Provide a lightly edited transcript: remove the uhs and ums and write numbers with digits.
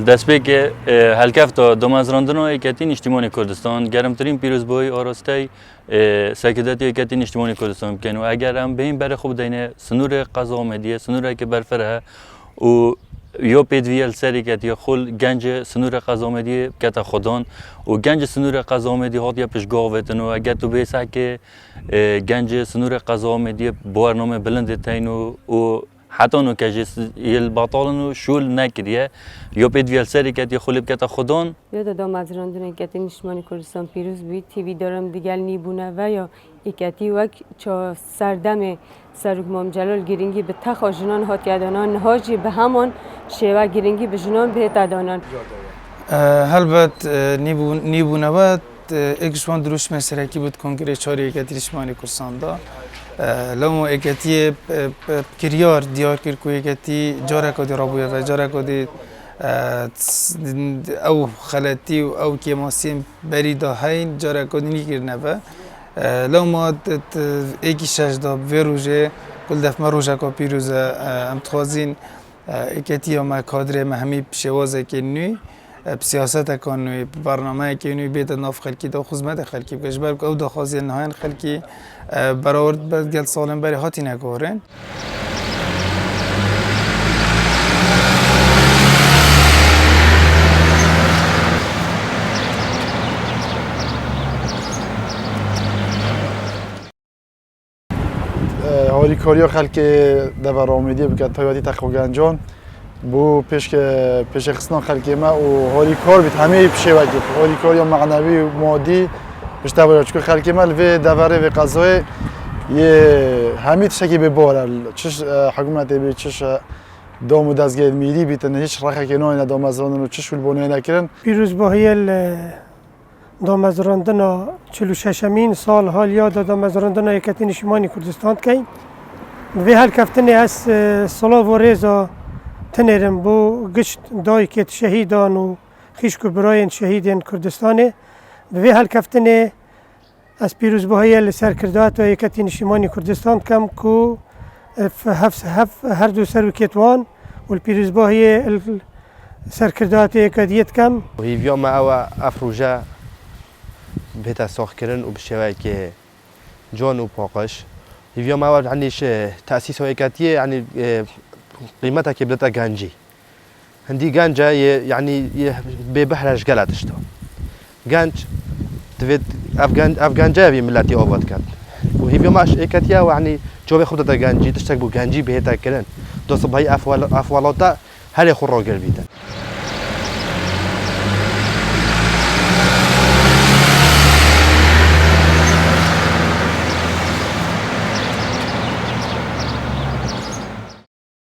دست به که هلکفت دامازراندن و اکتین اجتماعی کردستان گرمترین پیروزبایی آراسته سکیداتی اکتین اجتماعی کردستان کنه و اگر هم به این بر خوب دینه سنور قضا آمدیه سنور که برفره و یا پیدویل سری که یا خل گنج سنور قضا آمدیه که تا خودان و گنج سنور قضا آمدی هات یا پشگاوتن و اگر تو بیسه که گنج سنور قضا آمدیه برنامه بلند تین و حتی نو که یل باطالنو شول نکریه یا پیدویل سری که یا خلیب که تا خودان یا دادم از راندن اکتی نشمانی کردستان پیروز بید تیوی دارم دیگر نیبونه و یا اکتی وک چا سردم سرک مام جلال گرینگی به تخا جنان هات یادانان نهاجی به همان شیوه گرینگی به جنان به تدانان هلبت نیبونه و اکشوان دروش مسرکی بود کنگره چاری اکتی نشمانی کردستان دا لامو اکتی کریار دیار کر کو اکتی جاره کدی رابویا و جاره کدی او خلطی و او کیماسیم بری دا هین جاره کدی نیکرنه و لامو اکی شش دا ویروژه کل دفعه روزه کا پیروز امتخازین اکتی ما کادر مهمی شوازه که نوی سیاست کنوی برنامه که نوی بیت ناف خلکی دا خدمت خلکی بکش برک او دا خازی نهاین خلکی برآورد بعد گل سالم بری هاتی نکارن هاری کاریا خلک دور آمدی بکرد تایاتی تخو گنجان بو پیش خصنا خلکی ما و هاری کار بید همه پیشه وقت هاری کاریا معنوی و مادی بیشتر باید چون خلکی ما لوی دوره و قضای یه همه شکی به بار چش حکومت به چش دام و دستگاه میری بیتن هیچ رخی که نه دام از راندن و چش ول بونه نکردن پیروز باهیل دام از راندن 46 سال حال یاد دام از راندن اکتی نشمانی کردستان کین و هر کفتنی از صلاح و رضا تنرم بو گشت دای که شهیدان و خیشکو برای شهیدان کردستانه و هر کفتنی از پیروز باهیل سرکردات و اکتی نشمانی کردستان کم کو هر دو سروکیتوان و پیروز باهیل سرکردات اکادیت کم و هیویا ما او افروجا بهتا ساخ کردن و بشوی که جان و پاقش هیویا ما او عنیش تأسیس و اکاتیه یعنی قیمتها که بدتا گنجی هندی گنجا یعنی به بحرش گلتش تو گنج تفيد افغانجا في ملاتي اوبات كان وهي بيوماش اكاتيا يعني جوبي خدتا غانجي تشتاق بو غانجي بهتا كرن دوس باي افوالاتا هل خرو قلبيتا